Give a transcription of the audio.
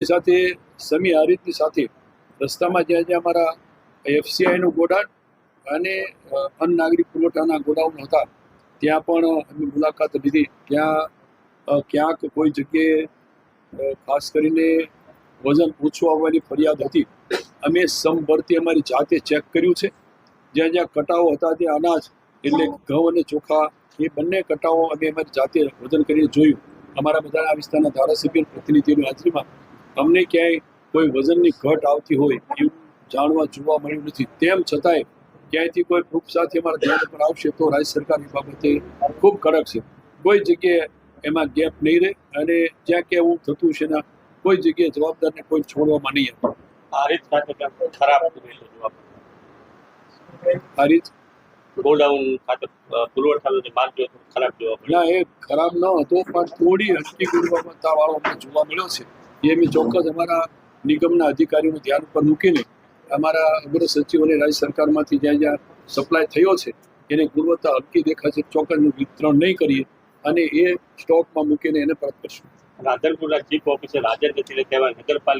સાથે સમી આ રીતની સાથે રસ્તામાં જ્યાં જ્યાં અમારા એફસીઆઈનું ગોડાઉન અને અન્ન નાગરિક પુરવઠાના ગોડાઉન હતા ત્યાં પણ અમે મુલાકાત લીધી. ત્યાં ક્યાંક કોઈ જગ્યાએ ખાસ કરીને વજન ઓછું આવવાની ફરિયાદ હતી. અમે સમભરતી અમારી જાતે ચેક કર્યું છે. જ્યાં જ્યાં કટાવો હતા ત્યાં અનાજ એટલે ઘઉં અને ચોખા એ બંને કટાવો અમે અમારી જાતે વજન કરીને જોયું. અમારા બધા આ વિસ્તારના ધારાસભ્ય પ્રતિનિધિઓની હાજરીમાં અમને ક્યાંય કોઈ વજનની ઘટ આવતી હોય એવું જાણવા જોવા મળ્યું નથી. તેમ છતાંય ક્યાંયથી કોઈ પ્રૂફ સાથે અમારા ધ્યાન પર આવશે તો રાજ્ય સરકાર એ બાબતે ખૂબ કડક છે. કોઈ જગ્યાએ એમાં ગેપ નહીં રહે અને જ્યાં ક્યાં એવું થતું છે ને કોઈ જગ્યાએ જવાબદારને કોઈ છોડવામાં નહીં આવે. આ રીત સાથે ખરાબ આ રીત ગોડાઉન ખાતે પુરવઠાનો જે માર્ગ જોયો ખરાબ જોવા મળ્યો. ના, એ ખરાબ ન હતો પણ થોડી હલકી ગુણવત્તાવાળો અમને જોવા મળ્યો છે. એ અમે ચોક્કસ અમારા નિગમના અધિકારીઓનું ધ્યાન ઉપર મૂકીને અમારા અગ્ર સચિવ અને રાજ્ય સરકારમાંથી જ્યાં જ્યાં સપ્લાય થયો છે એની ગુણવત્તા હલકી દેખાશે ચોક્કસનું વિતરણ નહીં કરીએ અને એ સ્ટોકમાં મૂકીને એને પરત કરશું. રાધનપુરના ચીફ ઓફિસર હાજર નથી કહેવાય નગરપાલિકા